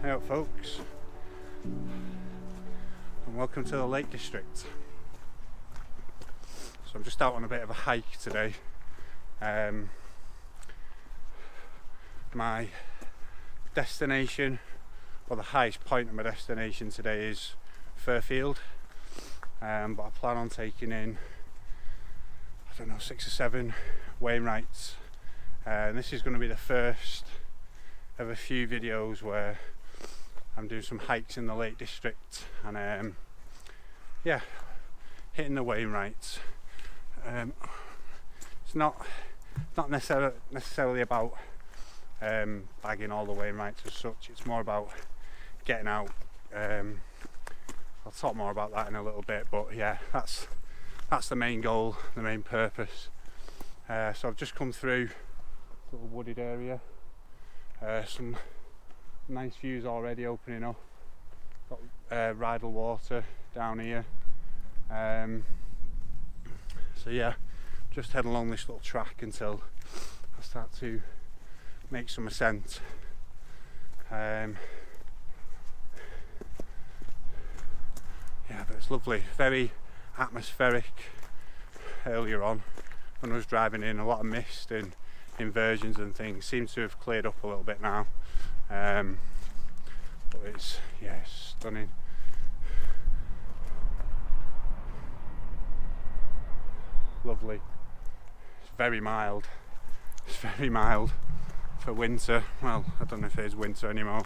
Hey up folks, and welcome to the Lake District. So I'm just out on a bit of a hike today. My destination, or the highest point of my destination today, is Fairfield, but I plan on taking in, I don't know, 6 or 7 Wainwrights, and this is going to be the first of a few videos where I'm doing some hikes in the Lake District and yeah, hitting the Wainwrights. It's not necessarily about bagging all the Wainwrights as such. It's more about getting out. I'll talk more about that in a little bit, but yeah, that's the main goal, the main purpose. So I've just come through a little wooded area, some nice views already opening up. Got Rydal water down here. So yeah, just head along this little track until I start to make some ascent. Yeah, but it's lovely, very atmospheric. Earlier on when I was driving in, a lot of mist and inversions and things seems to have cleared up a little bit now. But it's stunning. Lovely. It's very mild. It's very mild for winter. Well, I don't know if it is winter anymore.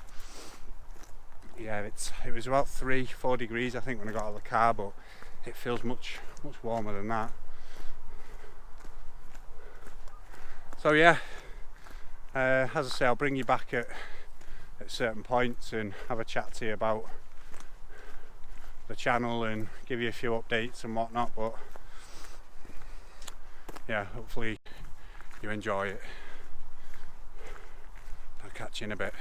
Yeah, it was about 3-4 degrees I think when I got out of the car, but it feels much warmer than that. So yeah, as I say, I'll bring you back at certain points and have a chat to you about the channel and give you a few updates and whatnot, but yeah, hopefully you enjoy it. I'll catch you in a bit.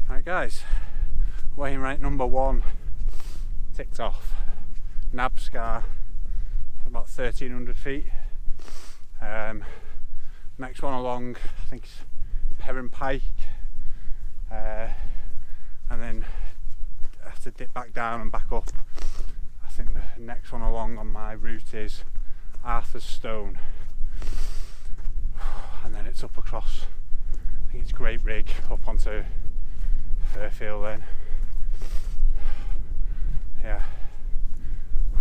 Right guys, Wainwright number 1 ticked off. Nab Scar, about 1300 feet. Next one along, I think it's Heron Pike, and then I have to dip back down and back up. I think the next one along on my route is Arthur's Stone, and then it's up across, I think it's Great Rigg, up onto Fairfield then. Yeah.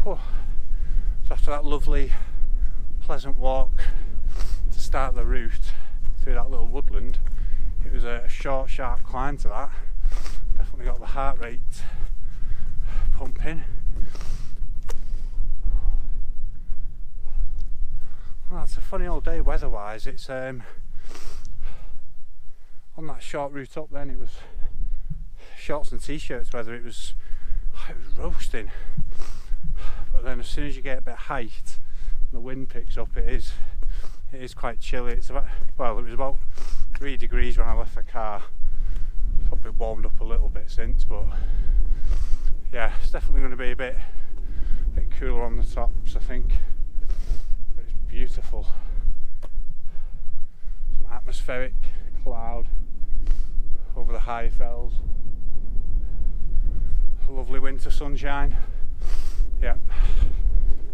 Whew. So after that lovely, pleasant walk to start the route through that little woodland, it was a short, sharp climb to that. Definitely got the heart rate pumping. Well, it's a funny old day weather-wise. It's on that short route up. Then it was shorts and t-shirts weather. It was roasting. But then as soon as you get a bit of height, the wind picks up. It is quite chilly. It's about, well, it was about 3 degrees when I left the car. Probably warmed up a little bit since, but yeah, it's definitely going to be a bit cooler on the tops, I think. But it's beautiful. Some atmospheric cloud over the high fells. Lovely winter sunshine. Yeah,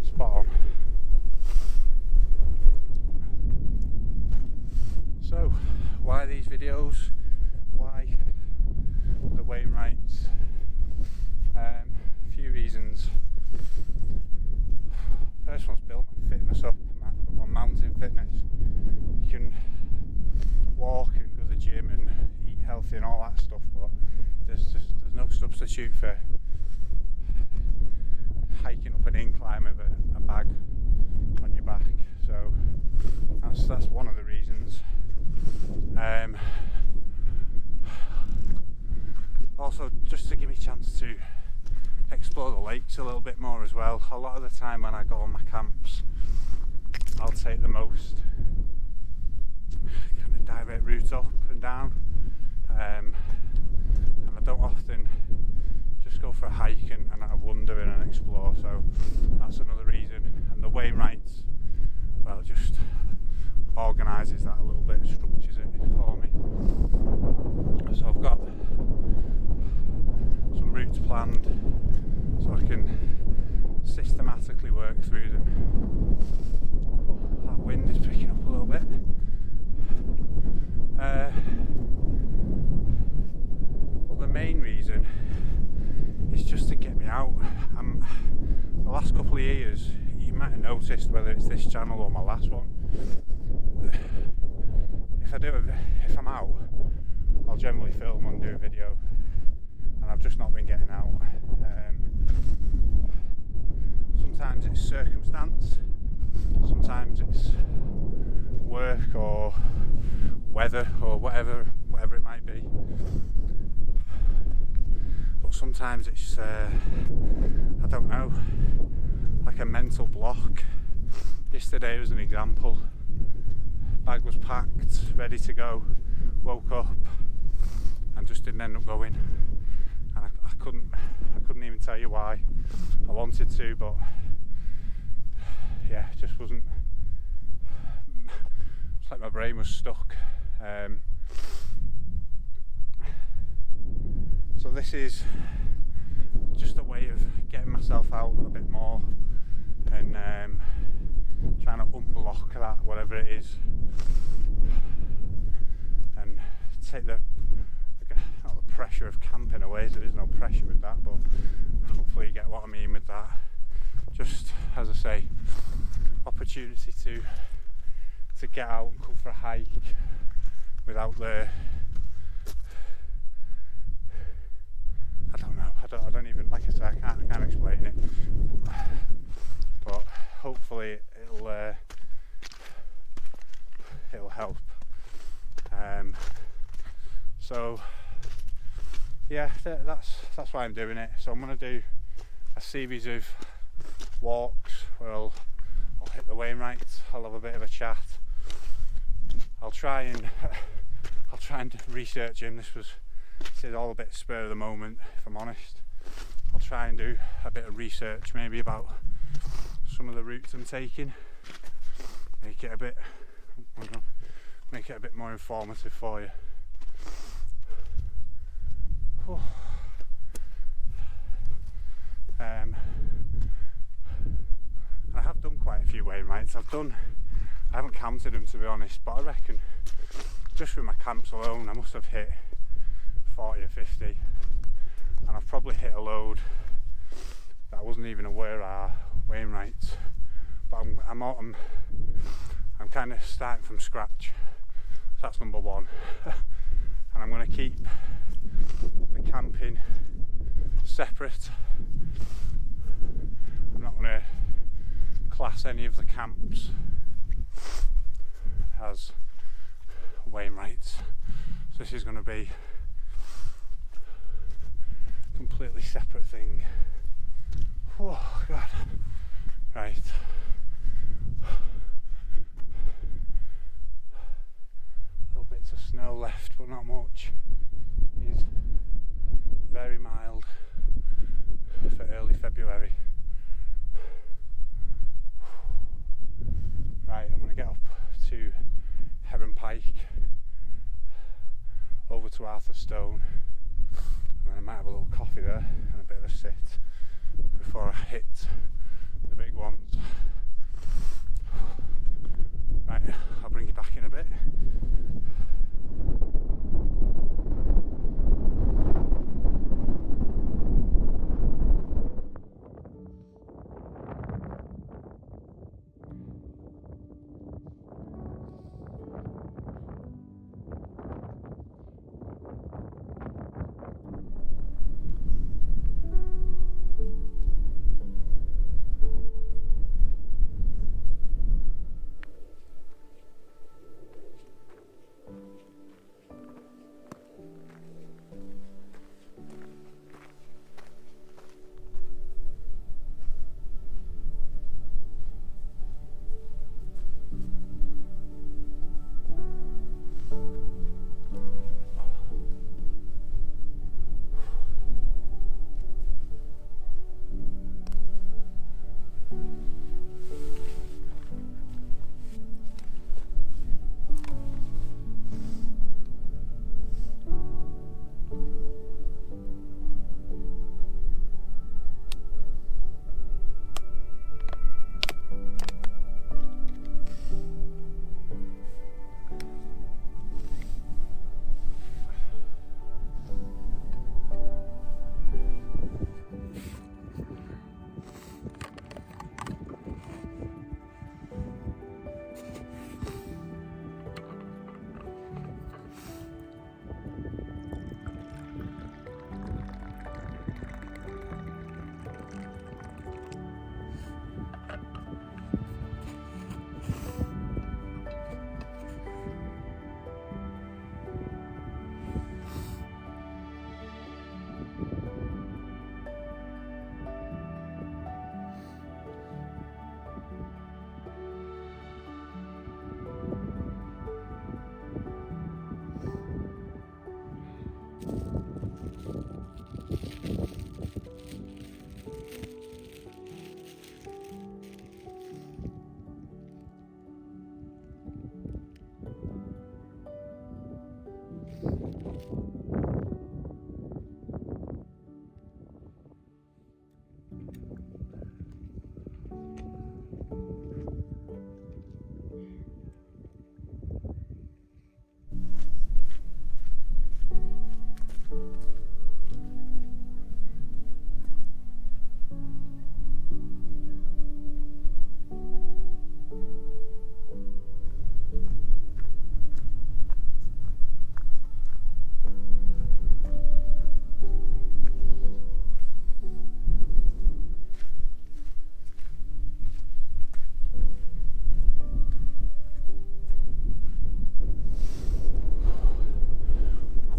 spot on. So, why these videos? Why the Wainwrights? A few reasons. First one's build my fitness up, my mountain fitness. You can walk and go to the gym and eat healthy and all that stuff, but there's no substitute for hiking up an incline with a bag on your back. So that's one of the reasons. Also, just to give me a chance to explore the lakes a little bit more as well. A lot of the time when I go on my camps, I'll take the most kind of direct route up and down, and I don't often just go for a hike and I wander in and explore. So that's another reason. And the Wainwrights, well, it just organises that a little bit, structures it for me. So I've got some routes planned so I can systematically work through them. Oh, that wind is picking up a little bit. But the main reason is just to get me out. The last couple of years, you might have noticed, whether it's this channel or my last one, if I'm out, I'll generally film and do a video, and I've just not been getting out. Sometimes it's circumstance, sometimes it's work or weather or whatever it might be. But sometimes it's I don't know, like a mental block. Yesterday was an example. Bag was packed, ready to go, woke up and just didn't end up going, and I couldn't even tell you why. I wanted to, but yeah, it just wasn't. It's like my brain was stuck. So this is just a way of getting myself out a bit more and trying to unblock that, whatever it is, and take not the pressure of camping away. There is no pressure with that, but hopefully you get what I mean with that. Just, as I say, opportunity to get out and go for a hike without the, I don't even, like I said, I can't explain it, but hopefully it'll help. So yeah, that's why I'm doing it. So I'm going to do a series of walks where I'll hit the Wainwrights, I'll have a bit of a chat, I'll try and research him. This is all a bit spur of the moment, if I'm honest. I'll try and do a bit of research maybe about some of the routes I'm taking, make it a bit more informative for you. Oh. And I have done quite a few Wainwrights. I haven't counted them, to be honest, but I reckon just with my camps alone I must have hit 40 or 50, and I've probably hit a load that I wasn't even aware are Wainwrights, but I'm kind of starting from scratch, so that's number one. And I'm going to keep the camping separate. I'm not going to class any of the camps as Wainwrights, so this is going to be a completely separate thing. Oh God, right. Little bits of snow left, but not much. It's very mild for early February. Right, I'm going to get up to Heron Pike, over to Arthur Stone, and then I might have a little coffee there and a bit of a sit before I hit the big ones. Right, I'll bring you back in a bit.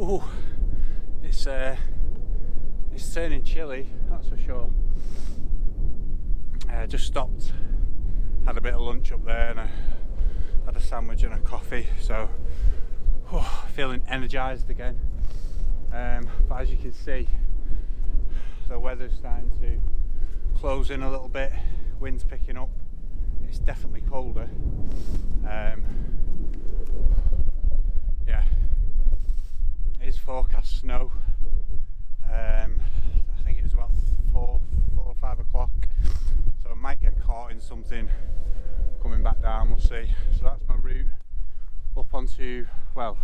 Ooh, it's turning chilly, that's for sure. Just stopped, had a bit of lunch up there, and I had a sandwich and a coffee, so feeling energised again. But as you can see, the weather's starting to close in a little bit, wind's picking up, it's definitely colder. Yeah, it is forecast snow. I think it was about 4 or 5 o'clock, so I might get caught in something coming back down, we'll see. So that's my route up onto, well,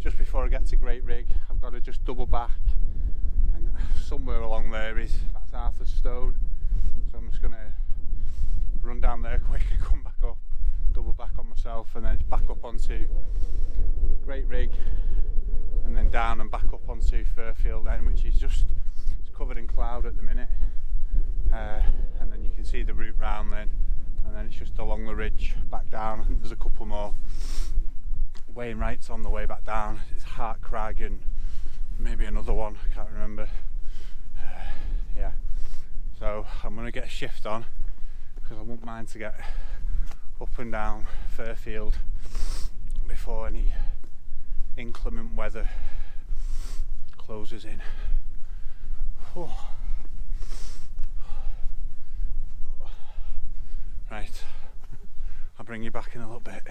just before I get to Great Rigg, I've I've got to just double back, and somewhere along there that's Arthur's Stone, so I'm just going to run down there quick and come back up, double back on myself, and then it's back up onto Great Rigg, and then down and back up onto Fairfield then, which is just, it's covered in cloud at the minute, and then you can see the route round then, and then it's just along the ridge back down. I think there's a couple more Wainwrights on the way back down. It's Hart Crag and maybe another one, I can't remember. Yeah, so I'm going to get a shift on because I wouldn't mind to get up and down Fairfield before any inclement weather closes in. Oh. Right, I'll bring you back in a little bit.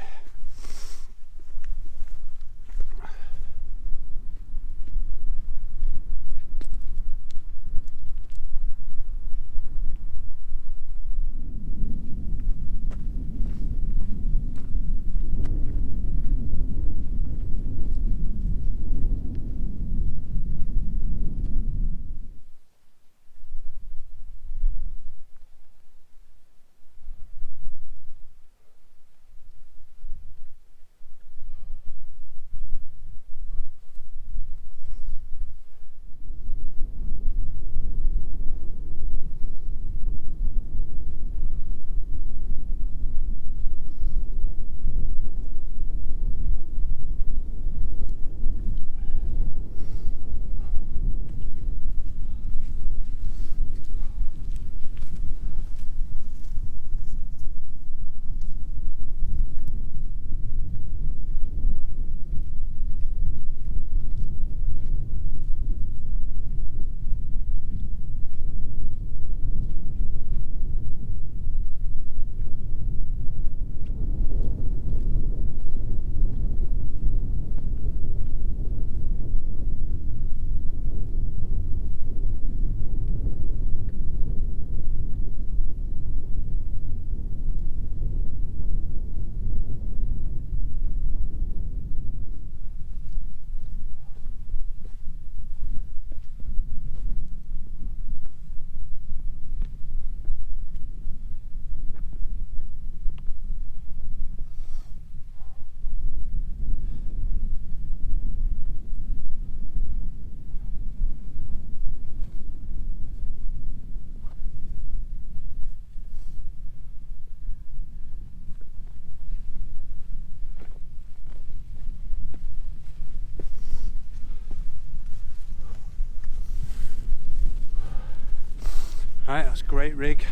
Right, that's Great Rigg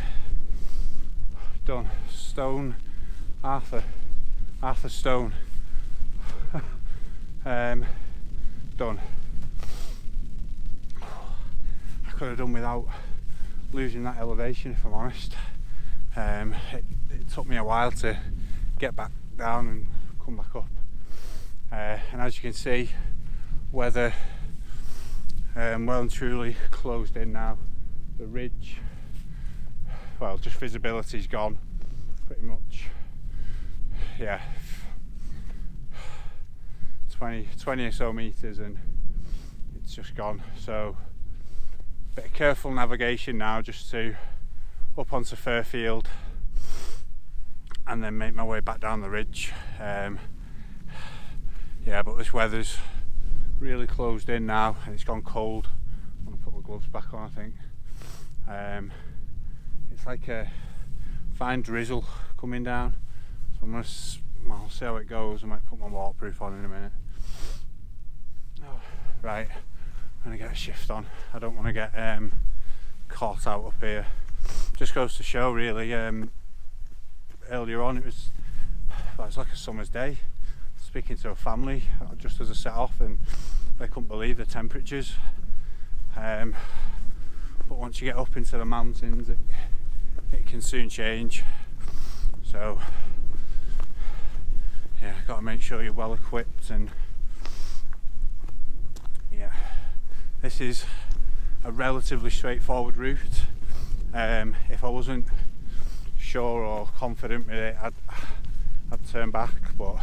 done. Stone, Arthur Stone done. I could have done without losing that elevation, if I'm honest. It took me a while to get back down and come back up, and as you can see, weather well and truly closed in now. The ridge, well, just visibility's gone pretty much. Yeah, 20 or so meters and it's just gone. So bit of careful navigation now, just to up onto Fairfield and then make my way back down the ridge. Yeah, but this weather's really closed in now and it's gone cold. I'm gonna put my gloves back on, I think. It's like a fine drizzle coming down, so I'm gonna I'll see how it goes. I might put my waterproof on in a minute. Oh, right, I'm gonna get a shift on. I don't want to get caught out up here. Just goes to show, really. Earlier on, it was like a summer's day. Speaking to a family just as I set off, and they couldn't believe the temperatures. But once you get up into the mountains, it can soon change. So yeah, got to make sure you're well equipped. And yeah, this is a relatively straightforward route. If I wasn't sure or confident with it, I'd turn back, but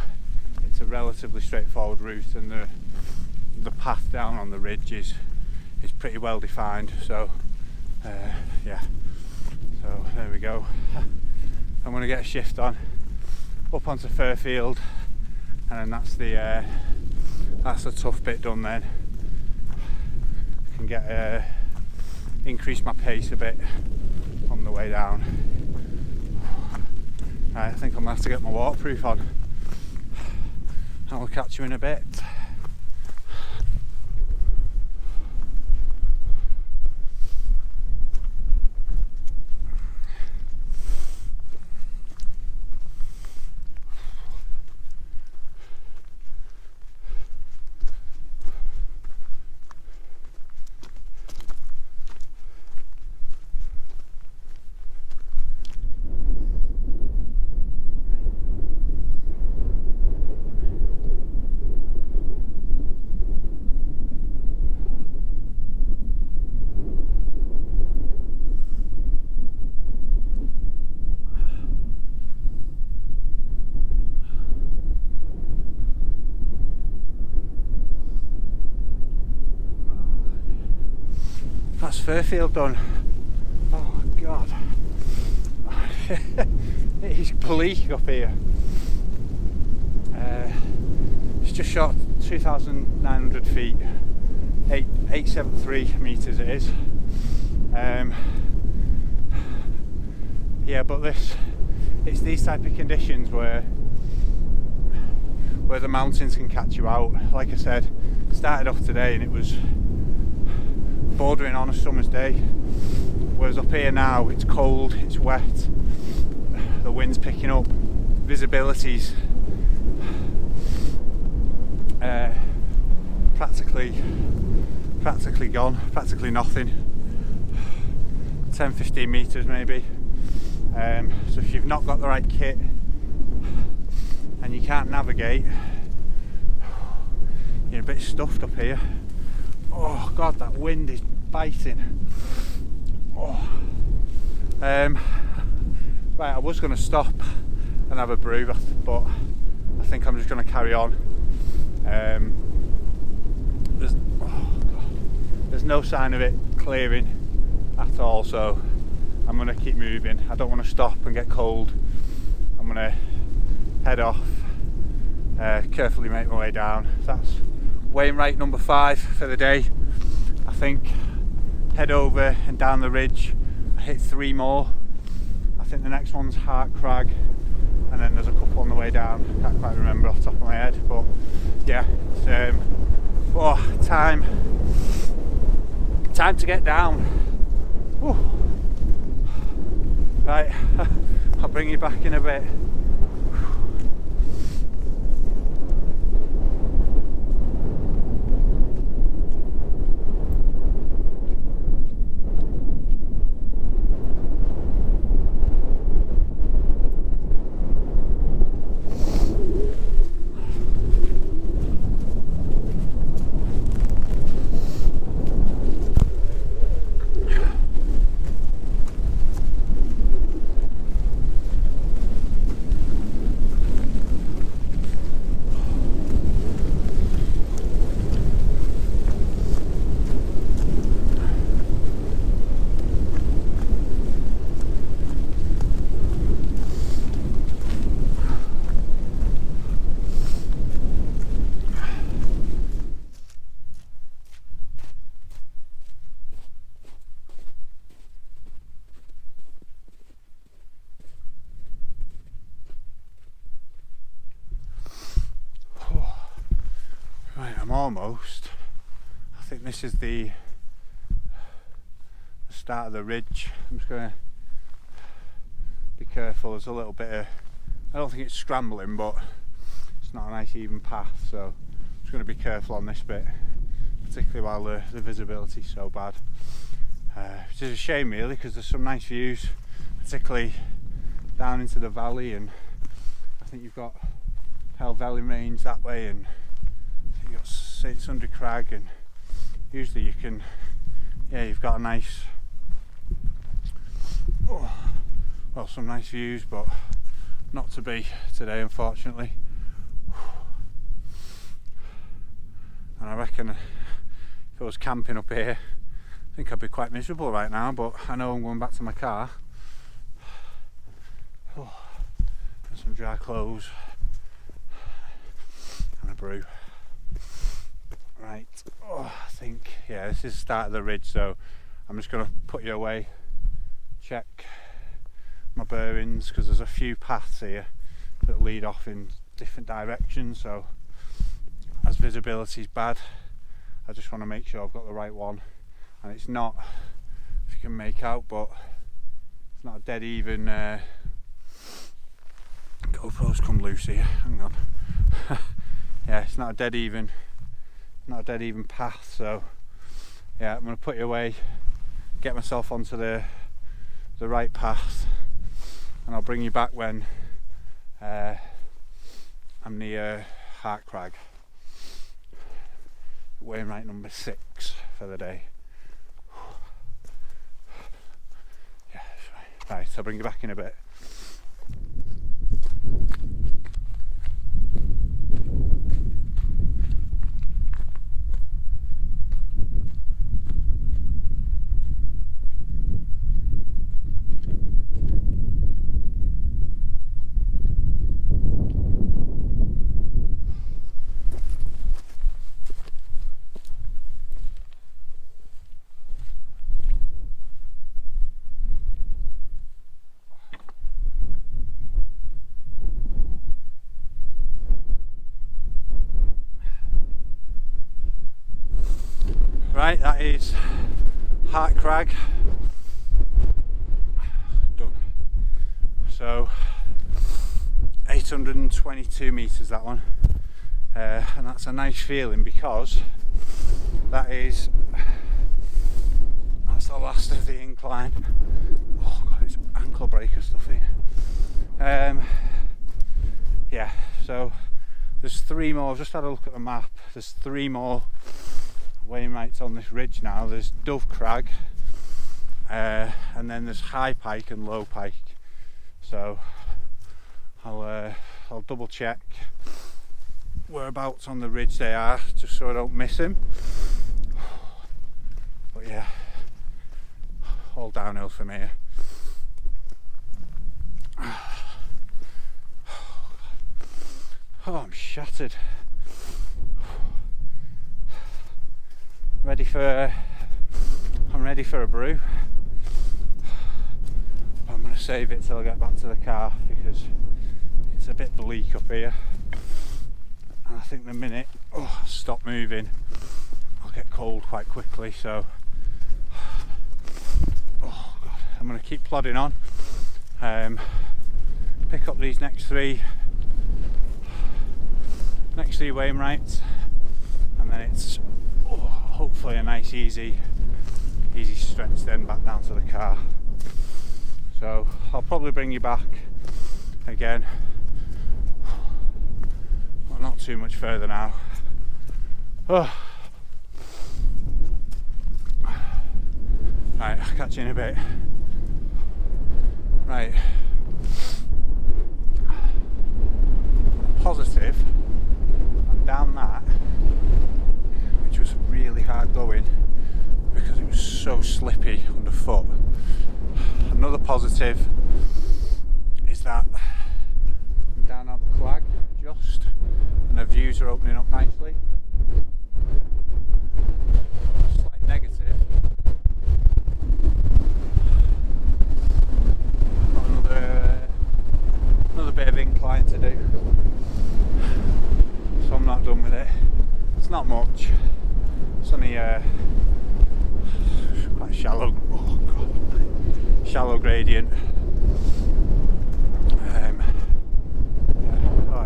it's a relatively straightforward route, and the path down on the ridge is pretty well defined. So yeah, so there we go. I'm going to get a shift on up onto Fairfield, and then that's the tough bit done. Then I can get increase my pace a bit on the way down. Right, I think I'm going to have to get my waterproof on. I'll catch you in a bit. That's Fairfield done. Oh God, it is bleak up here. It's just short 2,900 feet, 873 metres it is. Yeah, but it's these type of conditions where the mountains can catch you out. Like I said, started off today and it was bordering on a summer's day, whereas up here now it's cold, it's wet, the wind's picking up, visibility's practically gone, practically nothing, 10-15 metres maybe. So if you've not got the right kit and you can't navigate, you're a bit stuffed up here. Oh God, that wind is biting. Oh. Right, I was going to stop and have a brew, but I think I'm just going to carry on. There's no sign of it clearing at all, so I'm going to keep moving. I don't want to stop and get cold. I'm going to head off, carefully make my way down. That's Wainwright number 5 for the day. I think head over and down the ridge. I hit 3 more. I think the next one's Hart Crag, and then there's a couple on the way down. Can't quite remember off the top of my head, but yeah, it's, time to get down. Whew. Right, I'll bring you back in a bit. I'm almost. I think this is the start of the ridge. I'm just going to be careful. There's a little bit of, I don't think it's scrambling, but it's not a nice even path, so I'm just going to be careful on this bit, particularly while the visibility is so bad. Which is a shame really, because there's some nice views, particularly down into the valley, and I think you've got Helvellyn Range that way, and you've got St Sundry Crag, and usually you can, yeah, you've got a nice, well, some nice views, but not to be today, unfortunately. And I reckon like, and if I was camping up here, I think I'd be quite miserable right now, but I know I'm going back to my car. Oh, and some dry clothes and a brew. Right, I think, yeah, this is the start of the ridge, so I'm just going to put you away, check my bearings, because there's a few paths here that lead off in different directions, so as visibility is bad, I just want to make sure I've got the right one. And it's not, if you can make out, but it's not a dead even. GoPro's come loose here, hang on. Yeah, it's not a dead even path, so yeah, I'm going to put you away, get myself onto the right path, and I'll bring you back when I'm near Hart Crag. Wainwright number 6 for the day. Yeah, right, I'll bring you back in a bit. Right, that is Hart Crag done. So 822 metres that one, and that's a nice feeling because that's the last of the incline. Oh god, it's ankle breaker stuff here. Yeah, so there's 3 more. I've just had a look at the map. There's 3 more Wainwrights on this ridge now. There's Dove Crag, and then there's High Pike and Low Pike. So I'll double check whereabouts on the ridge they are, just so I don't miss them. But yeah, all downhill from here. Oh, I'm shattered. I'm ready for a brew. I'm going to save it till I get back to the car because it's a bit bleak up here, and I think the minute I stop moving I'll get cold quite quickly, so oh god, I'm going to keep plodding on, pick up these next three Wainwrights, and then it's hopefully a nice easy stretch then back down to the car. So I'll probably bring you back again, well, not too much further now. Right, I'll catch you in a bit. Right, positive, and down that, which was really hard going because it was so slippy underfoot. Another positive is that I'm down at the Crag just, and the views are opening up nicely. Slight negative, got another bit of incline to do, so I'm not done with it. It's not much, it's only quite shallow, shallow gradient.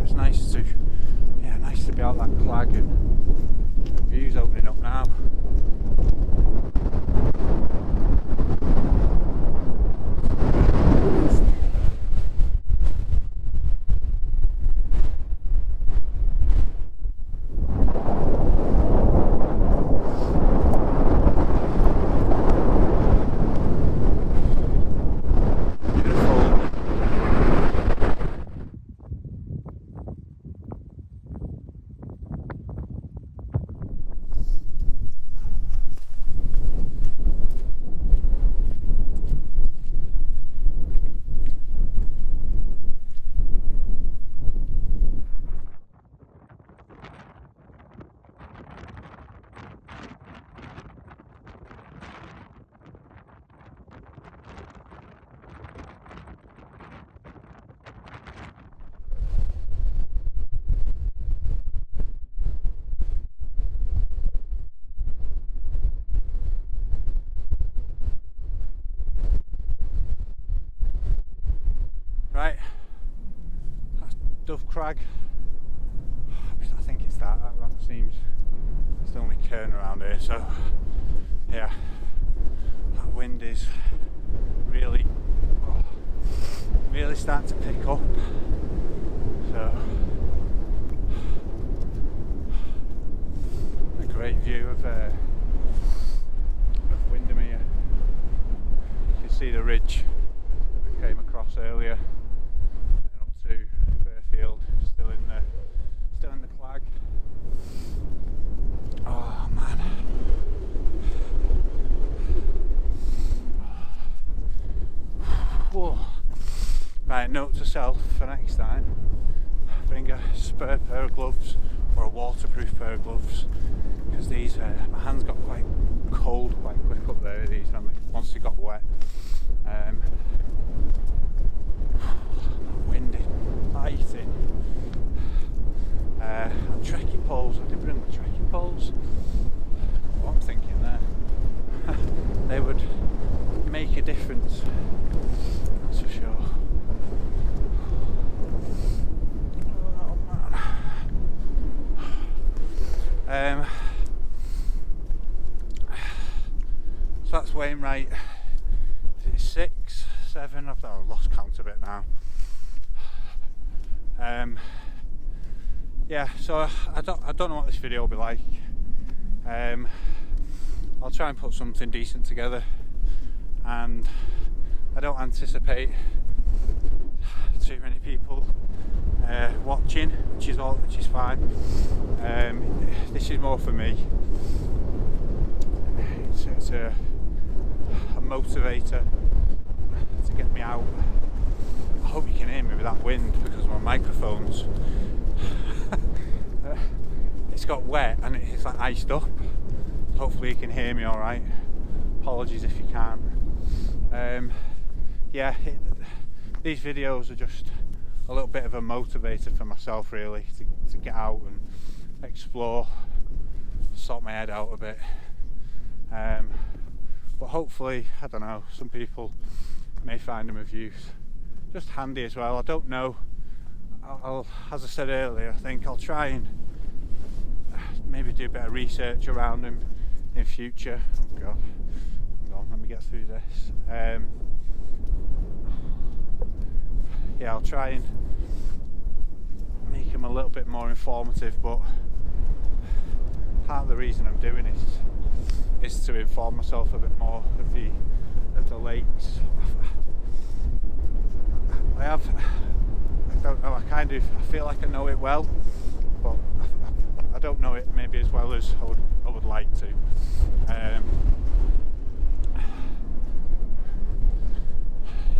It's nice to be out that Crag, and the view's opening up now. Crag. I think it's that seems it's the only cairn around here, so yeah, that wind is really starting to pick up, so a great view of Windermere. You can see the ridge that came across earlier and up to Fairfield, still in the clag. Oh man. Whoa. Right, note to self for next time, bring a spare pair of gloves or a waterproof pair of gloves, because these my hands got quite cold quite quick up there, these once they got wet. Windy, biting. And trekking poles, I didn't bring my trekking poles. What I'm thinking there, they would make a difference, that's for sure. Oh man. So that's Wainwright. Is it 6, 7? I've lost count a bit now. Yeah, so I don't know what this video will be like. I'll try and put something decent together, and I don't anticipate too many people watching, which is fine. This is more for me. It's a motivator to get me out. I hope you can hear me with that wind because my microphone's it's got wet and it's like iced up. Hopefully you can hear me alright. Apologies if you can't. Yeah, these videos are just a little bit of a motivator for myself really, to get out and explore, sort my head out a bit. But hopefully, I don't know, some people may find them of use. Just handy as well. I don't know. As I said earlier, I think I'll try and maybe do a bit of research around them in future. Oh god, hang on, let me get through this. Yeah, I'll try and make them a little bit more informative, but part of the reason I'm doing it is to inform myself a bit more of the lakes. I don't know, I feel like I know it well, but I don't know it maybe as well as I would like to.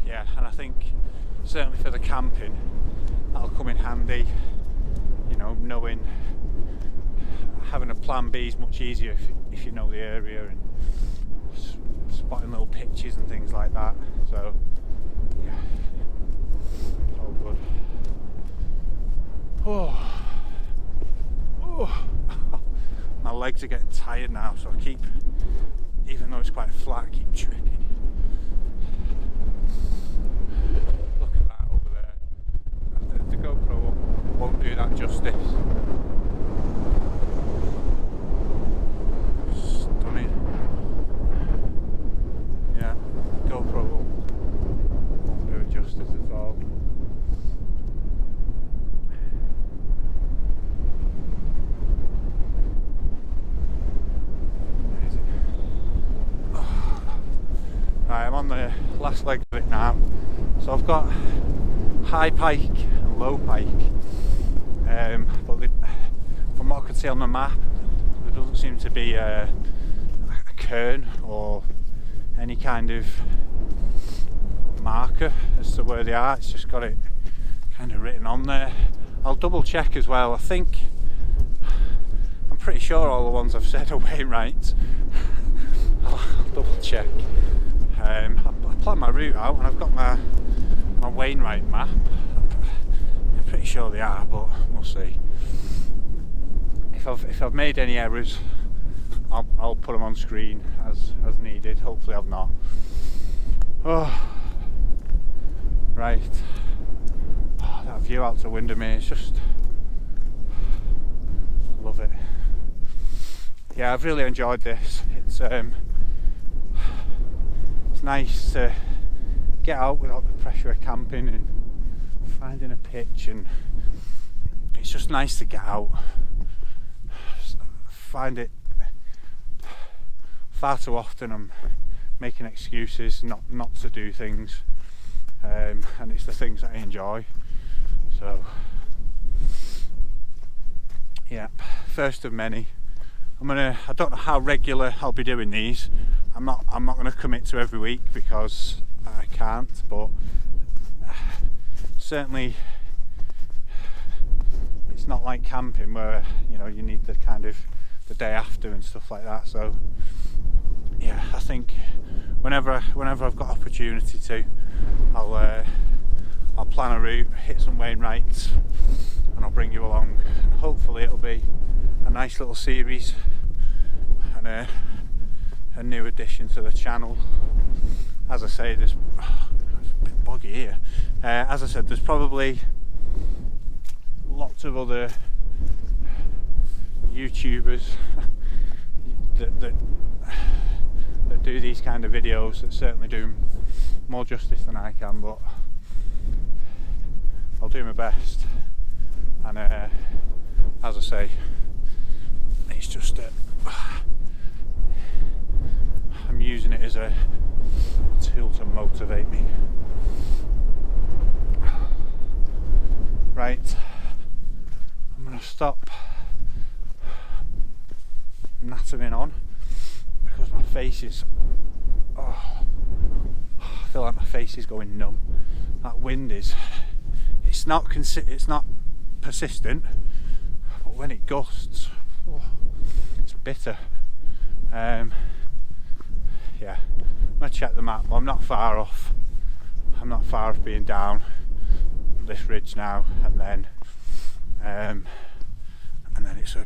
Yeah, and I think certainly for the camping that'll come in handy, you know, knowing, having a plan B is much easier if you know the area, and spotting little pitches and things like that, so yeah, all good. Oh. My legs are getting tired now, so I keep, even though it's quite flat, I keep tripping. Look at that over there. The GoPro won't do that justice. Stunning. Yeah, GoPro won't do it justice at all. Right, I'm on the last leg of it now. So I've got high pike and low pike, but from what I can see on the map, there doesn't seem to be a cairn or any kind of marker as to where they are. It's just got it kind of written on there. I'll double check as well. I'm pretty sure all the ones I've said are Wainwrights. I'll double check. I planned my route out and I've got my Wainwright map. I'm pretty sure they are, but we'll see. If I've made any errors, I'll put them on screen as needed. Hopefully I've not. Oh, right. Oh, that view out to Windermere, it's just love it. Yeah, I've really enjoyed this. It's nice to get out without the pressure of camping and finding a pitch, and it's just nice to get out. Find it far too often I'm making excuses not to do things, and it's the things that I enjoy. So yeah, first of many. I don't know how regular I'll be doing these. I'm not gonna commit to every week because I can't, but certainly it's not like camping where you need the kind of the day after and stuff like that. So yeah, I think whenever I've got opportunity to, I'll plan a route, hit some Wainwrights, and I'll bring you along. And hopefully it'll be a nice little series and a new addition to the channel. As I say, it's a bit boggy here. As I said, there's probably lots of other YouTubers that do these kind of videos that certainly do more justice than I can, but I'll do my best. And as I say, it's just I'm using it as a tool to motivate me. Right, I'm going to stop nattering on because my face is I feel like my face is going numb. That wind it's not persistent, but when it gusts, it's bitter. Yeah, I'm going to check the map, but I'm not far off being down this ridge now, and then it's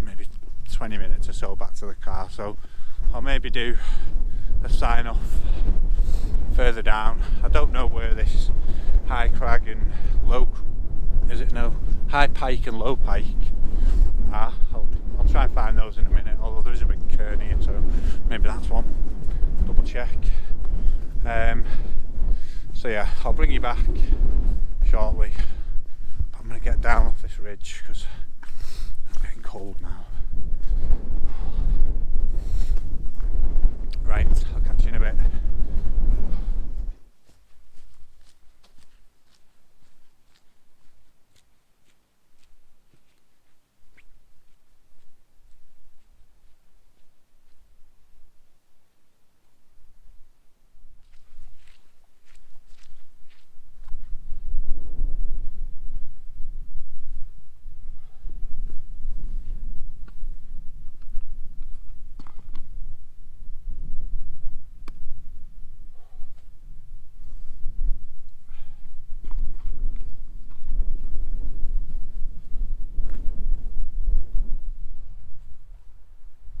maybe 20 minutes or so back to the car. So I'll maybe do a sign off further down. I don't know where this High Crag and High Pike and Low Pike are. I'll try and find those in a minute, although there is a big cairn here, so maybe that's one. Double check. So yeah, I'll bring you back shortly. But I'm going to get down off this ridge because I'm getting cold now. Right, I'll catch you in a bit.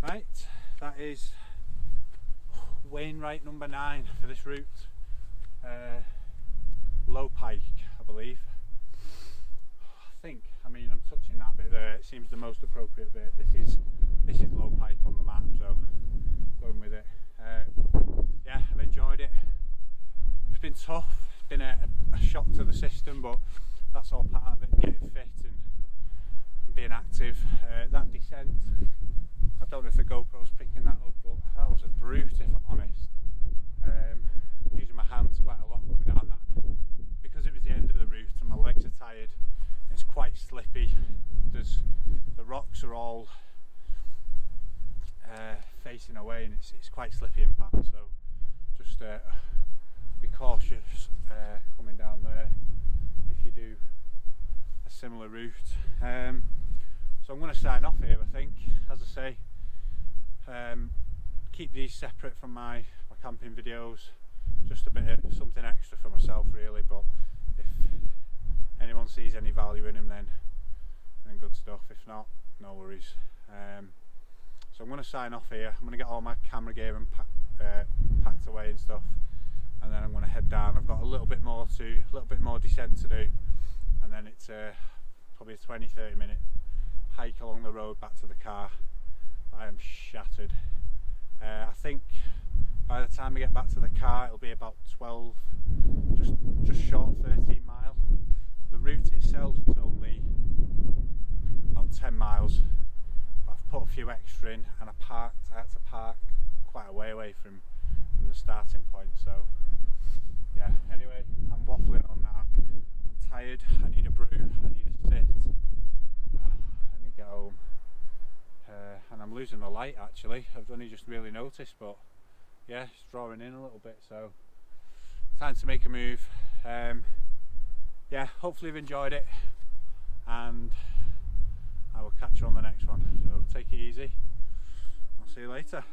Right, that is Wainwright number 9 for this route. Low Pike, I believe. I'm touching that bit there. It seems the most appropriate bit. This is Low Pike on the map, so going with it. Yeah, I've enjoyed it. It's been tough. It's been a shock to the system, but that's all part of it. Getting fit and being active. That descent, I don't know if the GoPro's picking that up, but that was a brute, if I'm honest. Using my hands quite a lot coming down that, because it was the end of the route and my legs are tired. It's quite slippy. The rocks are all facing away, and it's quite slippy in parts. So just be cautious coming down there if you do a similar route. So I'm going to sign off here, I think. As I say, keep these separate from my camping videos, just a bit of something extra for myself really, but if anyone sees any value in them, then good stuff. If not, no worries. So I'm going to sign off here. I'm going to get all my camera gear and packed away and stuff, and then I'm going to head down. I've got a little bit more descent to do, and then it's probably a 20-30 minute hike along the road back to the car. I am shattered. I think by the time we get back to the car it'll be about 12, just short of 13 mile. The route itself is only about 10 miles, but I've put a few extra in, and I had to park quite a way away from the starting point. So yeah, anyway, I'm waffling on now. I'm tired, I need a brew, I need a sit, I need to get home. And I'm losing the light actually. I've only just really noticed, but yeah, it's drawing in a little bit, so time to make a move. Yeah, hopefully you've enjoyed it, and I will catch you on the next one. So take it easy. I'll see you later.